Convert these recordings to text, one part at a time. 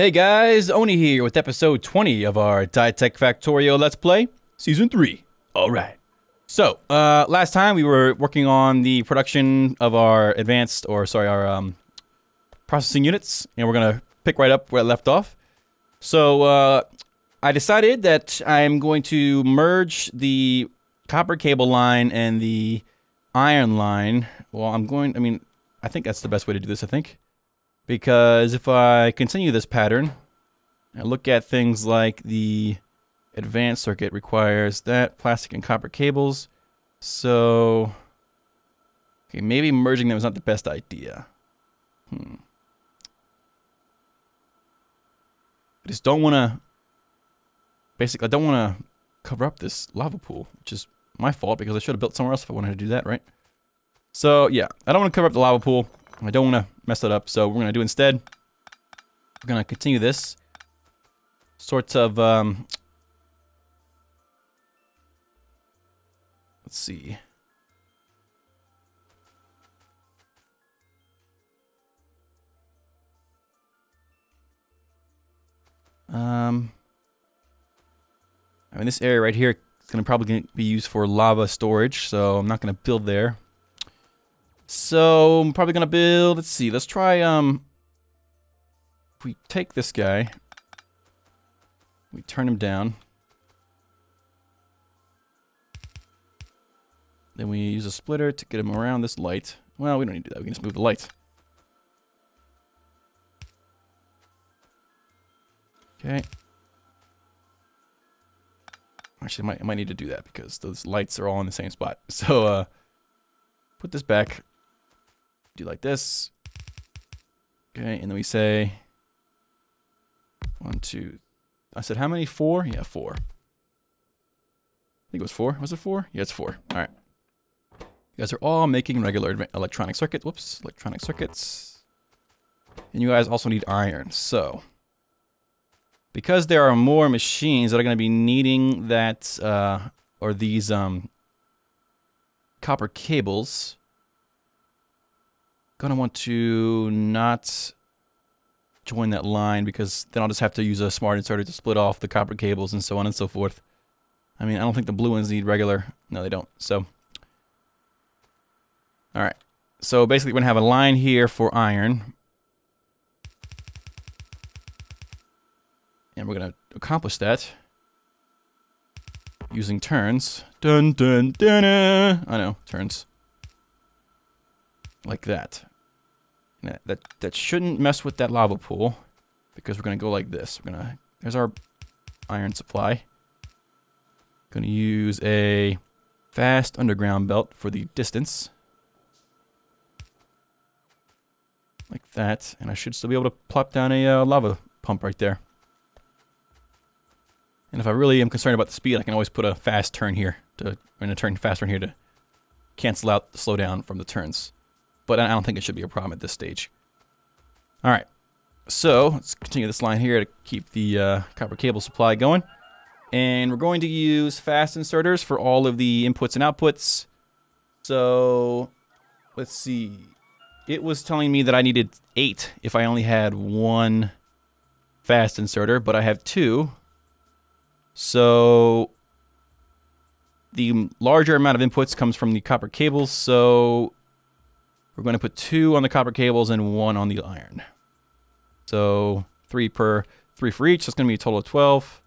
Hey guys, Oni here with episode 20 of our Dytech Factorio Let's Play, Season 3. Alright. So, last time we were working on the production of our processing units, and we're gonna pick right up where I left off. So, I decided that I'm going to merge the copper cable line and the iron line. Well, I think that's the best way to do this, I think. Because if I continue this pattern, and look at things like the advanced circuit requires that, plastic and copper cables. So, okay, maybe merging them is not the best idea. I just don't want to, basically, I don't want to cover up this lava pool, which is my fault because I should have built somewhere else if I wanted to do that, right? So, yeah, I don't want to cover up the lava pool. I don't want to mess it up, so we're going to do instead, we're going to continue this sort of, let's see. I mean, this area right here is going to probably be used for lava storage, so I'm not going to build there. So, I'm probably going to build, let's see, let's try, if we take this guy, we turn him down, then we use a splitter to get him around this light. Well, we don't need to do that, we can just move the light. Okay. Actually, I might need to do that because those lights are all in the same spot. So, put this back. Do like this. Okay, and then we say 1, 2. I said how many? 4? Yeah, 4. I think it was 4. Was it 4? Yeah, it's 4. All right. You guys are all making regular electronic circuits. Whoops, electronic circuits. And you guys also need iron. So, because there are more machines that are going to be needing that, or these copper cables, gonna want to not join that line because then I'll just have to use a smart inserter to split off the copper cables and so on and so forth. I mean, I don't think the blue ones need regular. No, they don't. So, all right. So basically, we're gonna have a line here for iron, and we're gonna accomplish that using turns. Dun dun dun. I know, turns like that. That shouldn't mess with that lava pool because we're gonna go like this. There's our iron supply. Gonna use a fast underground belt for the distance. Like that, and I should still be able to plop down a lava pump right there. And if I really am concerned about the speed, I can always put a fast turn here to cancel out the slowdown from the turns. But I don't think it should be a problem at this stage. All right, so let's continue this line here to keep the copper cable supply going. And we're going to use fast inserters for all of the inputs and outputs. So let's see. It was telling me that I needed 8 if I only had 1 fast inserter, but I have 2. So the larger amount of inputs comes from the copper cables, so we're going to put 2 on the copper cables and 1 on the iron. So 3 for each. That's going to be a total of 12.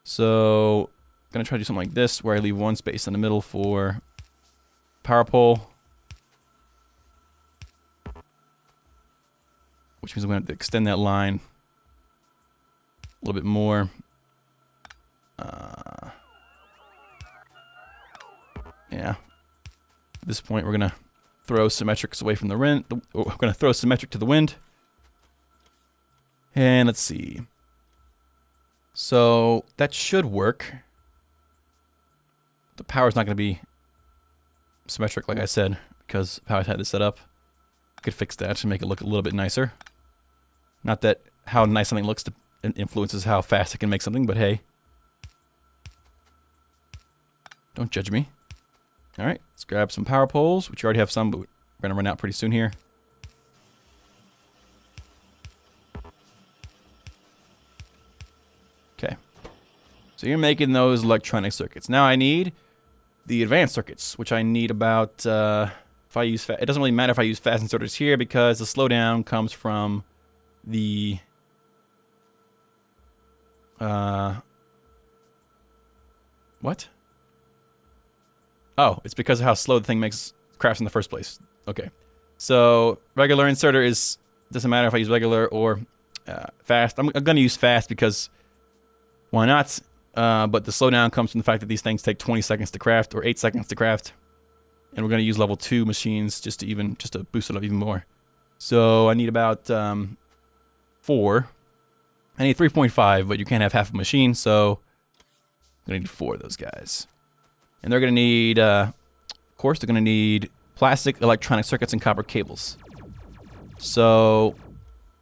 So I'm going to try to do something like this, where I leave 1 space in the middle for power pole, which means I'm going to have to extend that line a little bit more. Yeah. At this point, we're going to throw symmetrics away from the wind. We're going to throw symmetric to the wind. And let's see. So that should work. The power's not going to be symmetric, like I said, because how I had this set up. I could fix that to make it look a little bit nicer. Not that how nice something looks influences how fast I can make something, but hey. Don't judge me. Alright, let's grab some power poles, which you already have some, but we're going to run out pretty soon here. So you're making those electronic circuits. Now I need the advanced circuits, which I need about, if I use, it doesn't really matter if I use fast inserters here because the slowdown comes from the, what? Oh, it's because of how slow the thing makes crafts in the first place. Okay. So regular inserter is, doesn't matter if I use regular or fast. I'm going to use fast because why not? But the slowdown comes from the fact that these things take 20 seconds to craft or 8 seconds to craft. And we're going to use level 2 machines just to boost it up even more. So I need about 4. I need 3.5, but you can't have half a machine, so I'm going to need 4 of those guys. And they're going to need, of course, they're going to need plastic electronic circuits and copper cables. So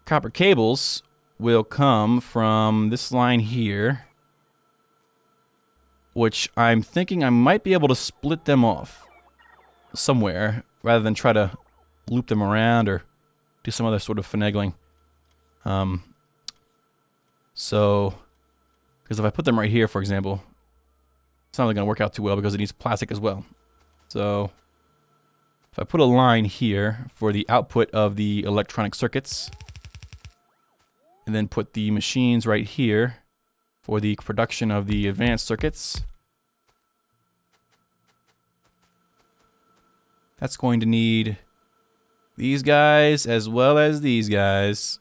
copper cables will come from this line here, which I'm thinking I might be able to split them off somewhere rather than try to loop them around or do some other sort of finagling. So, because if I put them right here, for example, it's not really going to work out too well because it needs plastic as well. So, if I put a line here for the output of the electronic circuits, and then put the machines right here for the production of the advanced circuits, that's going to need these guys as well as these guys,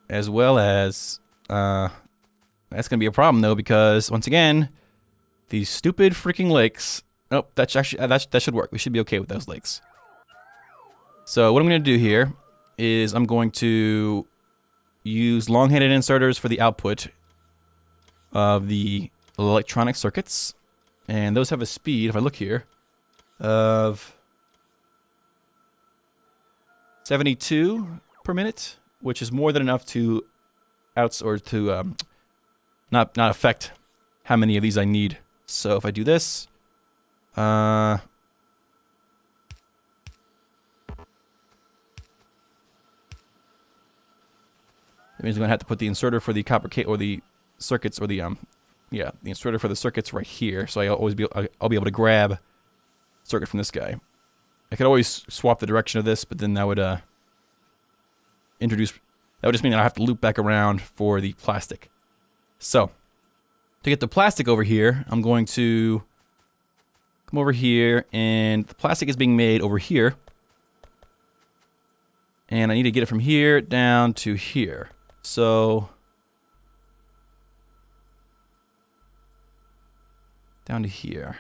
as well as, that's going to be a problem though because, once again, these stupid freaking lakes, oh, that's actually, that should work. We should be okay with those lakes. So what I'm going to do here is I'm going to use long-handed inserters for the output of the electronic circuits. And those have a speed, if I look here, of 72 per minute, which is more than enough to not affect how many of these I need. So if I do this, that means I'm going to have to put the inserter for the copper cable or the circuits or the the inserter for the circuits right here. So I'll be able to grab circuit from this guy. I could always swap the direction of this, but then that would just mean that I have to loop back around for the plastic. So to get the plastic over here, I'm going to come over here, and the plastic is being made over here. And I need to get it from here down to here. So down to here.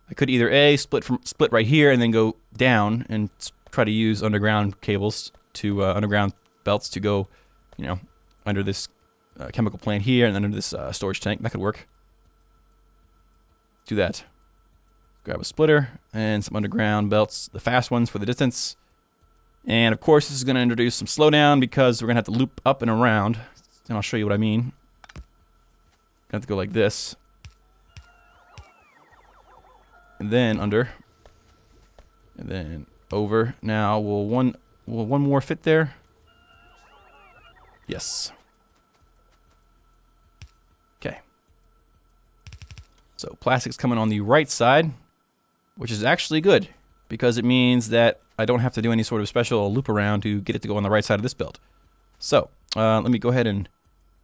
I could either A, split right here and then go down and try to use underground cables to underground belts to go, you know, under this chemical plant here and under this storage tank. That could work. Do that. Grab a splitter and some underground belts, the fast ones for the distance. And of course, this is going to introduce some slowdown because we're going to have to loop up and around. And I'll show you what I mean. Gonna have to go like this. And then under. And then over. Now, will one more fit there? Yes. Okay. So plastic's coming on the right side, which is actually good because it means that I don't have to do any sort of special loop around to get it to go on the right side of this belt. So let me go ahead and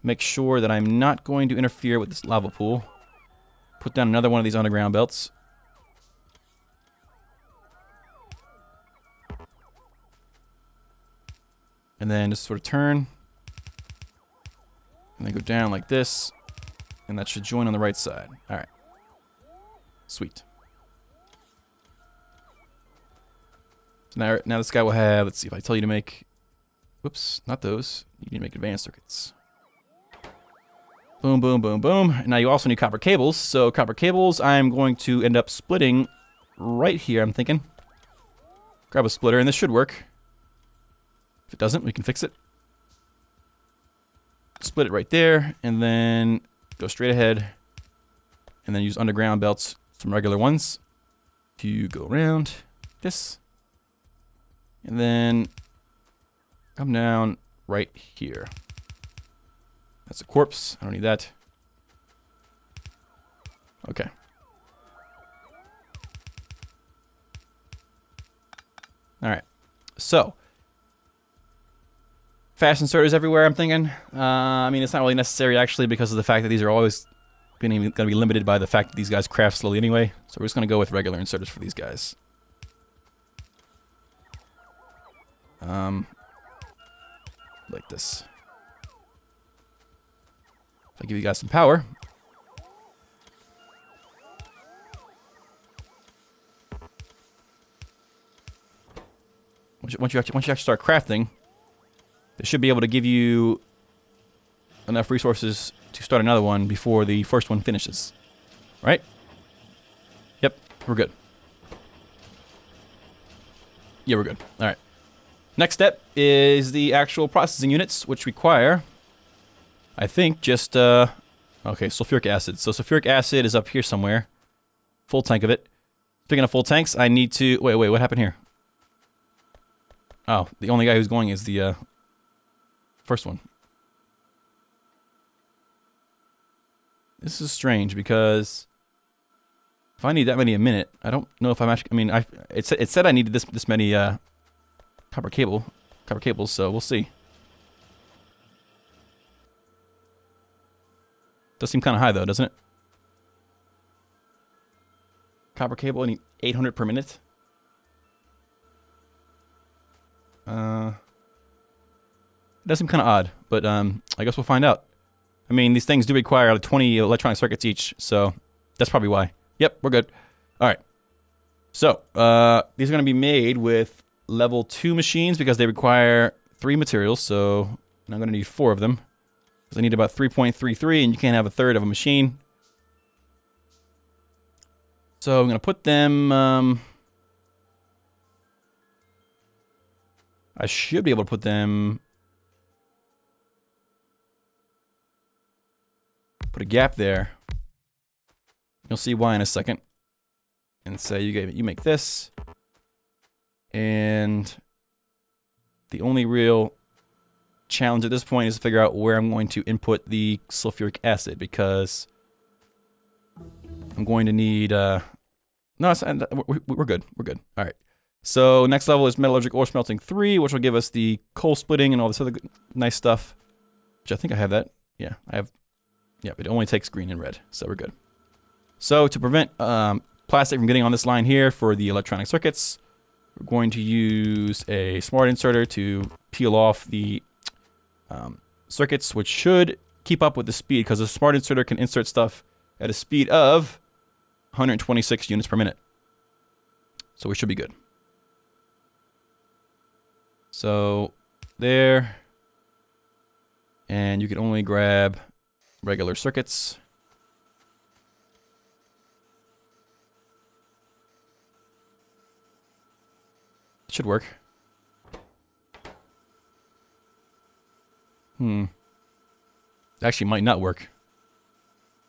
make sure that I'm not going to interfere with this lava pool. Put down another one of these underground belts. And then just sort of turn. And then go down like this. And that should join on the right side. Alright. Sweet. So now this guy will have, let's see, if I tell you to make, whoops, not those. You need to make advanced circuits. Boom, boom, boom, boom. And now you also need copper cables. So copper cables, I'm going to end up splitting right here, I'm thinking. Grab a splitter, and this should work. If it doesn't, we can fix it. Split it right there, and then go straight ahead. And then use underground belts, some regular ones, to go around this. And then come down right here. That's a corpse. I don't need that. Okay. Alright. So. Fast inserters everywhere, I'm thinking. I mean, it's not really necessary, actually, because of the fact that these are always going to be limited by the fact that these guys craft slowly anyway. So we're just going to go with regular inserters for these guys. Like this. If I give you guys some power. Once you actually start crafting, they should be able to give you enough resources to start another one before the first one finishes. Right? Yep, we're good. Yeah, we're good. All right. Next step is the actual processing units, which require, I think, just, okay, sulfuric acid. So sulfuric acid is up here somewhere. Full tank of it. Speaking of full tanks, I need to, wait, what happened here? Oh, the only guy who's going is the, first one. This is strange because if I need that many a minute, I don't know if I'm actually, I mean, it said I needed this many, copper cables, so we'll see. Does seem kind of high though, doesn't it? Copper cable, I need 800 per minute. It does seem kind of odd, but I guess we'll find out. I mean, these things do require like 20 electronic circuits each, so that's probably why. Yep, we're good. All right. So these are going to be made with level 2 machines because they require 3 materials, so I'm going to need 4 of them. Because I need about 3.33, and you can't have a third of a machine. So I'm going to put them... I should be able to put them... Put a gap there. You'll see why in a second. And say you make this. And the only real challenge at this point is to figure out where I'm going to input the sulfuric acid, because I'm going to need no, we're good. We're good. All right. So next level is metallurgic ore smelting 3, which will give us the coal splitting and all this other good, nice stuff. Which I think I have that. Yeah, I have. Yeah, it only takes green and red, so we're good. So to prevent plastic from getting on this line here for the electronic circuits, we're going to use a smart inserter to peel off the circuits, which should keep up with the speed, because a smart inserter can insert stuff at a speed of 126 units per minute. So we should be good. So there. And you can only grab regular circuits. Should work. Actually might not work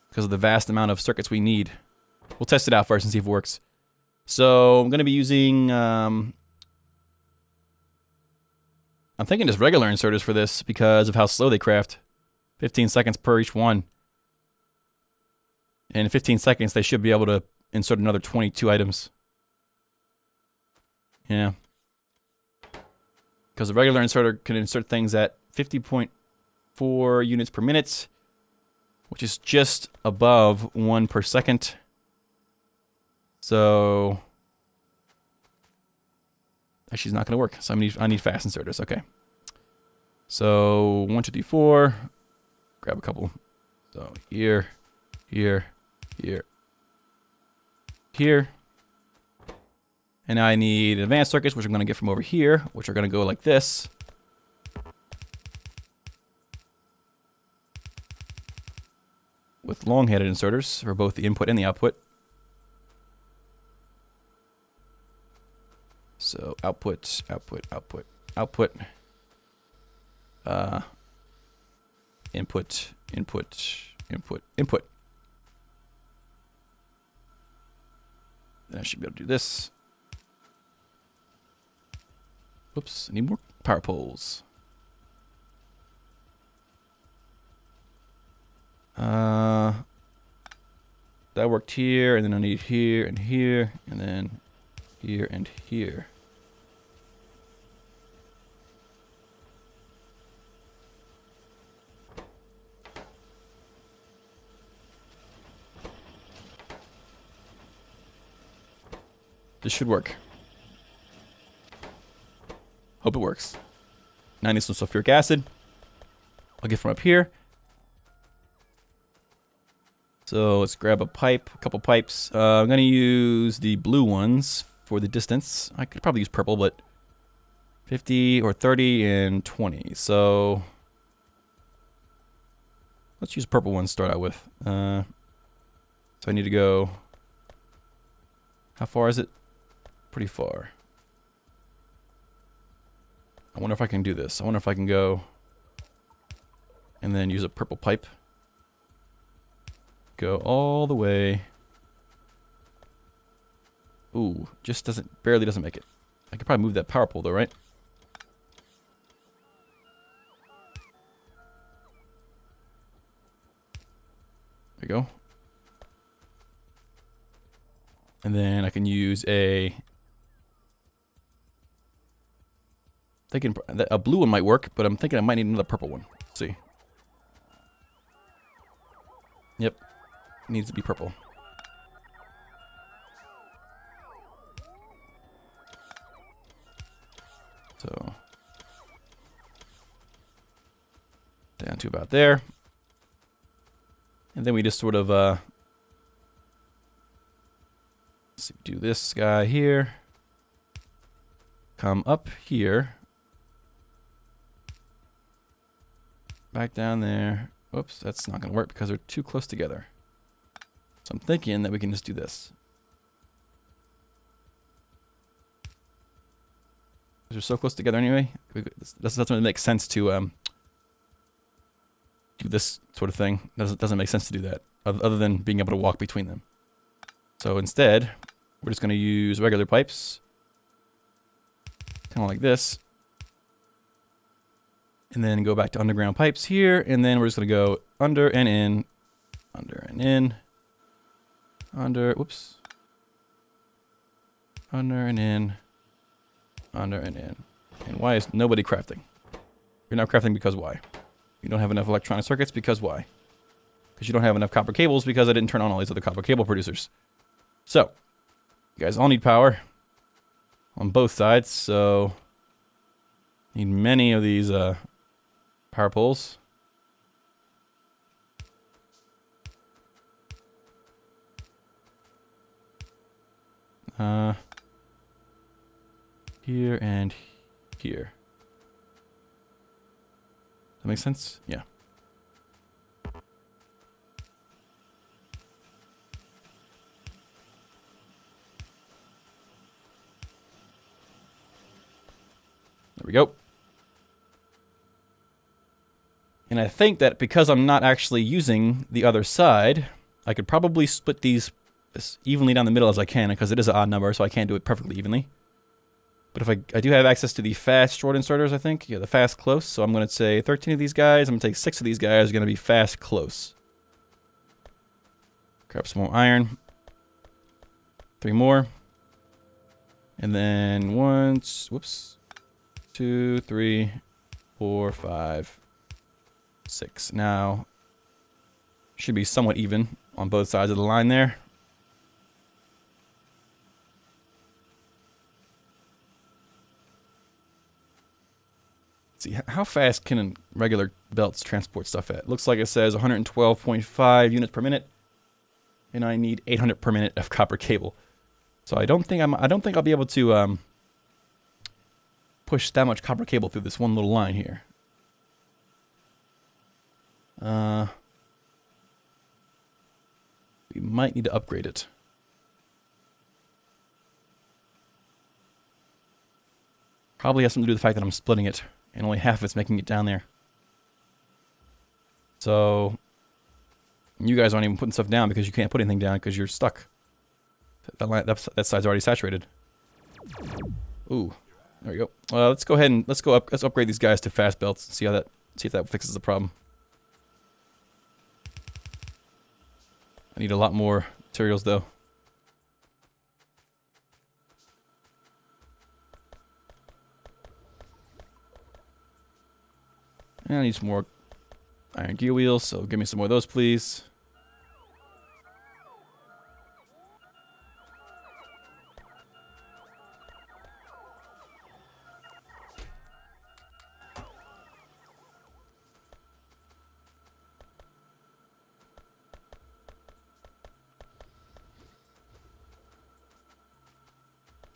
because of the vast amount of circuits we need. We'll test it out first and see if it works. So I'm going to be using I'm thinking just regular inserters for this because of how slow they craft. 15 seconds per each one. And in 15 seconds they should be able to insert another 22 items. Yeah. Because the regular inserter can insert things at 50.4 units per minute, which is just above 1 per second. So actually, it's not going to work. So I need fast inserters. Okay. So 1, 2, 3, 4. Grab a couple. So here, here, here, here. And I need advanced circuits, which I'm going to get from over here, which are going to go like this. With long-headed inserters for both the input and the output. So output, output, output, output. Input, input, input, input. Then I should be able to do this. Oops, I need more power poles. That worked here, and then I need here, and then here, and here. This should work. Hope it works. Now I need some sulfuric acid. I'll get from up here. So let's grab a pipe, a couple pipes. I'm going to use the blue ones for the distance. I could probably use purple, but 50 or 30 and 20. So let's use purple ones to start out with. So I need to go... How far is it? Pretty far. I wonder if I can do this. I wonder if I can go and then use a purple pipe. Go all the way. Ooh, just barely doesn't make it. I could probably move that power pole though, right? There we go. And then I can use a... Thinking a blue one might work, but I'm thinking I might need another purple one. Let's see. Yep. It needs to be purple. So down to about there. And then we just sort of let's see, do this guy here. Come up here. Back down there. Oops, that's not going to work because they're too close together. So I'm thinking that we can just do this. They're so close together anyway. This doesn't really make sense to do this sort of thing. Doesn't make sense to do that, other than being able to walk between them. So instead, we're just going to use regular pipes. Kind of like this. And then go back to underground pipes here, and then we're just going to go under and in, under and in, under, whoops, under and in, under and in. And why is nobody crafting? You're not crafting because why? You don't have enough electronic circuits because why? Because you don't have enough copper cables because I didn't turn on all these other copper cable producers. So, you guys all need power on both sides, so need many of these power poles. Here and here. That makes sense? Yeah. There we go. And I think that because I'm not actually using the other side, I could probably split these as evenly down the middle as I can, because it is an odd number, so I can't do it perfectly evenly. But if I do have access to the fast short inserters, I think. Yeah, the fast close. So I'm going to say 13 of these guys. I'm going to take 6 of these guys are going to be fast close. Grab some more iron. 3 more. And then 1, whoops, 2, 3, 4, 5, 6. Now, should be somewhat even on both sides of the line there. Let's see, how fast can regular belts transport stuff at? Looks like it says 112.5 units per minute, and I need 800 per minute of copper cable. So I don't think I'll be able to push that much copper cable through this one little line here. We might need to upgrade it. Probably has something to do with the fact that I'm splitting it, and only half of it's making it down there. So you guys aren't even putting stuff down because you can't put anything down because you're stuck. That side's already saturated. Ooh, there we go. Let's go ahead and let's upgrade these guys to fast belts and see if that fixes the problem. I need a lot more materials though. And I need some more iron gear wheels, so give me some more of those, please.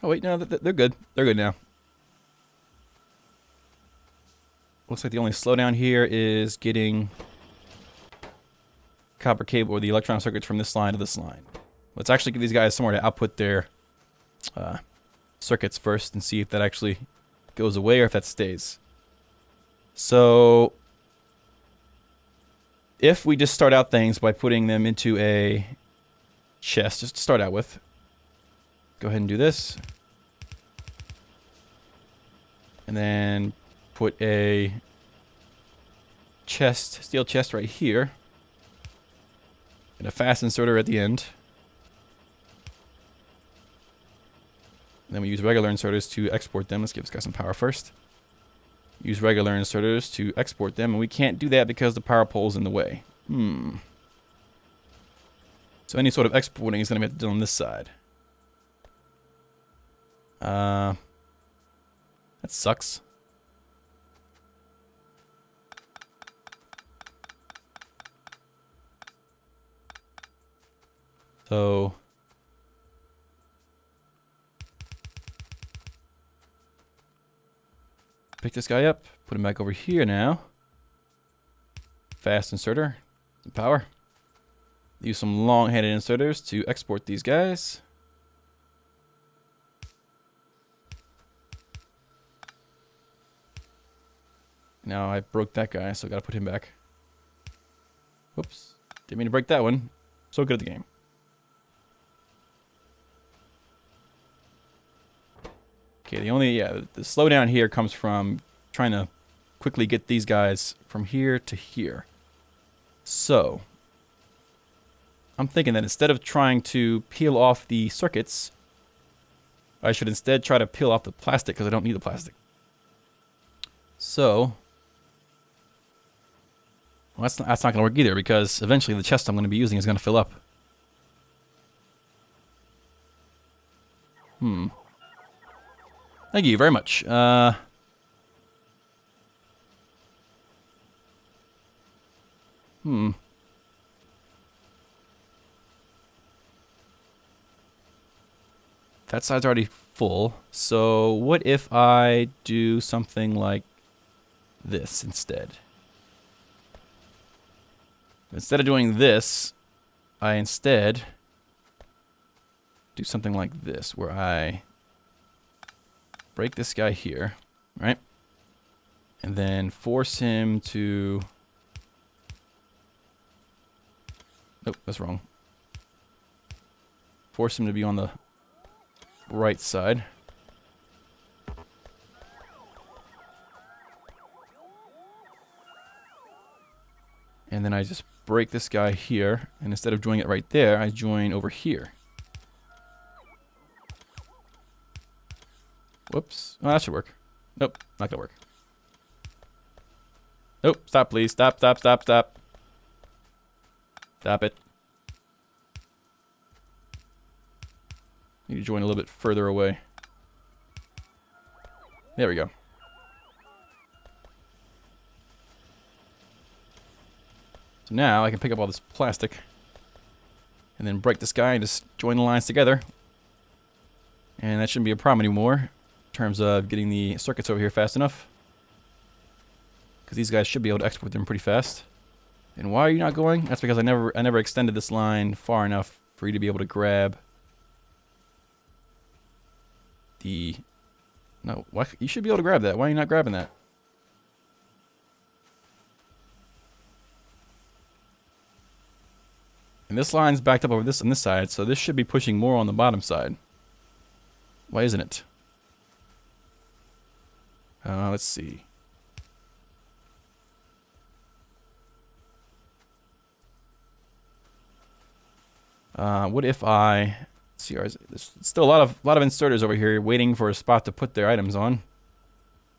Oh wait, no, they're good. They're good now. Looks like the only slowdown here is getting copper cable or the electron circuits from this line to this line. Let's actually give these guys somewhere to output their circuits first and see if that actually goes away or if that stays. So if we just start out things by putting them into a chest, just to start out with, go ahead and do this. And then put a chest, steel chest right here. And a fast inserter at the end. And then we use regular inserters to export them. Let's give this guy some power first. Use regular inserters to export them. And we can't do that because the power pole's in the way. So any sort of exporting is going to be done on this side. That sucks. So pick this guy up, put him back over here now. Fast inserter, some power. Use some long-handed inserters to export these guys. Now I broke that guy, so I gotta put him back. Whoops. Didn't mean to break that one. So good at the game. Okay, the slowdown here comes from trying to quickly get these guys from here to here. So, I'm thinking that instead of trying to peel off the circuits, I should instead try to peel off the plastic because I don't need the plastic. So, well, that's not going to work either because eventually the chest I'm going to be using is going to fill up. Thank you very much. That side's already full. So what if I do something like this instead? Instead of doing this, I instead do something like this, where I break this guy here, right? And then force him to... Nope, that's wrong. Force him to be on the right side. And then I just break this guy here, and instead of joining it right there, I join over here. Whoops. Oh, that should work. Nope, not gonna work. Nope, stop please. Stop, stop, stop, stop. Stop it. Need to join a little bit further away. There we go. So now I can pick up all this plastic and then break this guy and just join the lines together. And that shouldn't be a problem anymore in terms of getting the circuits over here fast enough. Because these guys should be able to export them pretty fast. And why are you not going? That's because I never extended this line far enough for you to be able to grab the... No, why, you should be able to grab that. Why are you not grabbing that? And this line's backed up over this on this side, so this should be pushing more on the bottom side. Why isn't it? Let's see. What if I... Let's see, there's still a lot of inserters over here waiting for a spot to put their items on.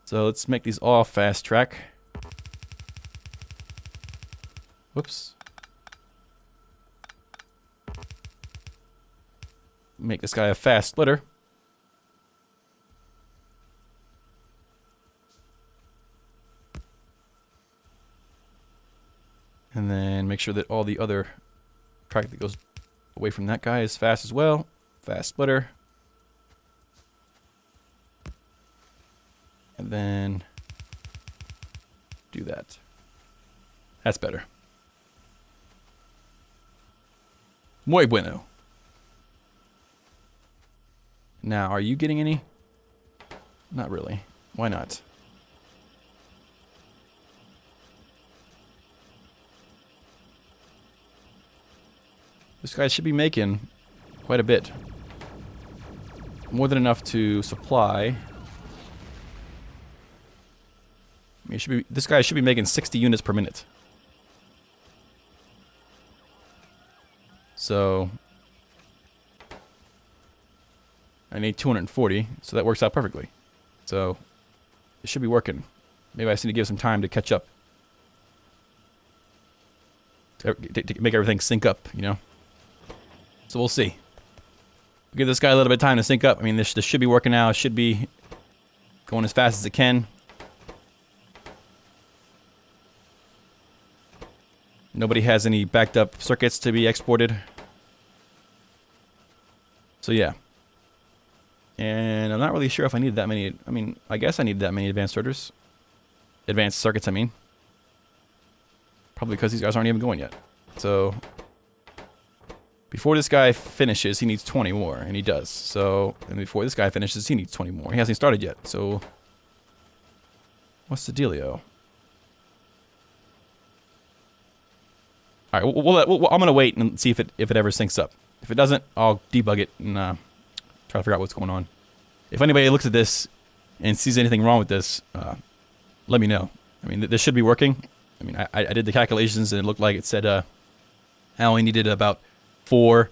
So let's make these all fast track. Whoops. Make this guy a fast splitter. And then make sure that all the other track that goes away from that guy is fast as well. Fast splitter. And then do that. That's better. Muy bueno. Now, are you getting any? Not really. Why not? This guy should be making quite a bit. More than enough to supply. I mean, this guy should be making 60 units per minute. So I need 240, so that works out perfectly. So it should be working. Maybe I just need to give some time to catch up. To make everything sync up, you know? So we'll see. Give this guy a little bit of time to sync up. I mean, this should be working now. It should be going as fast as it can. Nobody has any backed up circuits to be exported. So yeah. And I'm not really sure if I need that many. I mean, I guess I need that many advanced sorters. Advanced circuits, I mean. Probably because these guys aren't even going yet. So before this guy finishes, he needs 20 more, and he does. So, and before this guy finishes, he needs 20 more. He hasn't started yet, so what's the dealio? All right, I'm gonna wait and see if it ever syncs up. If it doesn't, I'll debug it and try to figure out what's going on. If anybody looks at this and sees anything wrong with this, let me know. I mean, this should be working. I mean, I did the calculations and it looked like it said I only needed about 4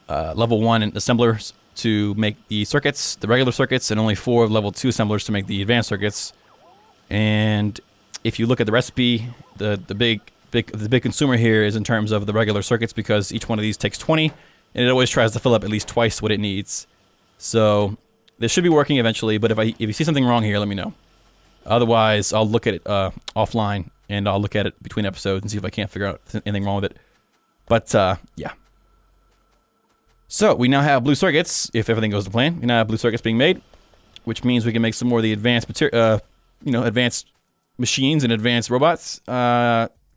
level 1 assemblers to make the circuits, the regular circuits, and only 4 level 2 assemblers to make the advanced circuits. And if you look at the recipe, the big consumer here is in terms of the regular circuits, because each one of these takes 20, and it always tries to fill up at least twice what it needs. So this should be working eventually, but if you see something wrong here, let me know. Otherwise, I'll look at it offline, and I'll look at it between episodes and see if I can't figure out anything wrong with it. But yeah. So we now have blue circuits. If everything goes to plan, we now have blue circuits being made, which means we can make some more of the advanced material, advanced machines and advanced robots.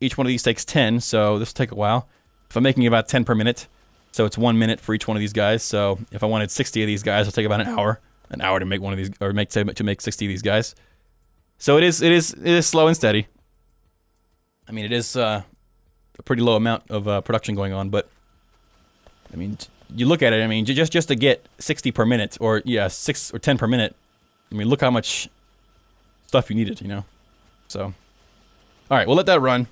Each one of these takes 10, so this will take a while. If I'm making about 10 per minute, so it's 1 minute for each one of these guys. So if I wanted 60 of these guys, it'll take about an hour to make one of these, or to make 60 of these guys. So it is slow and steady. I mean, it is a pretty low amount of production going on, but I mean, you look at it. I mean, just to get 60 per minute, or 6 or 10 per minute. I mean, look how much stuff you needed, you know. So, all right, we'll let that run.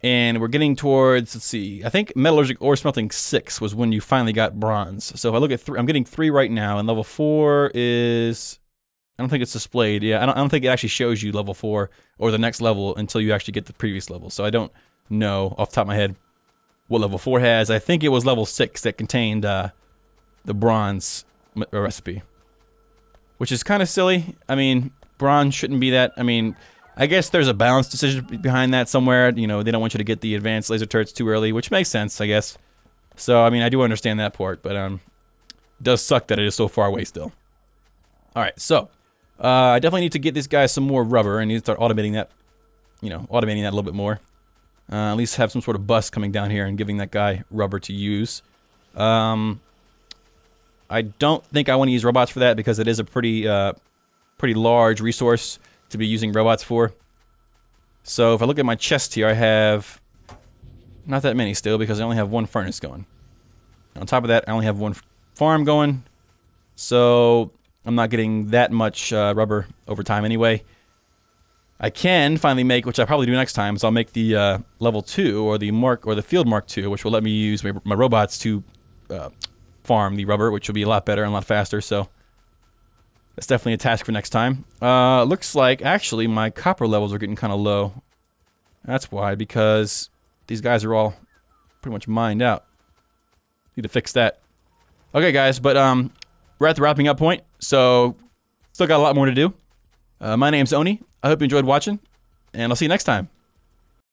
And we're getting towards, let's see, I think metallurgic ore smelting 6 was when you finally got bronze. So if I look at 3, I'm getting 3 right now, and level 4 is, I don't think it's displayed. Yeah, I don't think it actually shows you level 4 or the next level until you actually get the previous level. So I don't know off the top of my head what level 4 has. I think it was level 6 that contained the bronze recipe, which is kind of silly. I mean, bronze shouldn't be that. I mean, I guess there's a balance decision behind that somewhere. You know, they don't want you to get the advanced laser turrets too early, which makes sense, I guess. So, I mean, I do understand that part, but it does suck that it is so far away still. All right, so I definitely need to get this guy some more rubber. I need to start automating that, automating that a little bit more. At least have some sort of bus coming down here and giving that guy rubber to use. I don't think I want to use robots for that, because it is a pretty large resource to be using robots for. So if I look at my chest here, I have not that many still, because I only have 1 furnace going. On top of that, I only have 1 farm going, so I'm not getting that much rubber over time anyway. I can finally make, which I'll probably do next time, is I'll make the level 2 or the field mark 2, which will let me use my robots to farm the rubber, which will be a lot better and a lot faster. So that's definitely a task for next time. Looks like actually my copper levels are getting kind of low. That's why, because these guys are all pretty much mined out. Need to fix that. Okay, guys, but we're at the wrapping up point, so still got a lot more to do. My name's Oni. I hope you enjoyed watching, and I'll see you next time.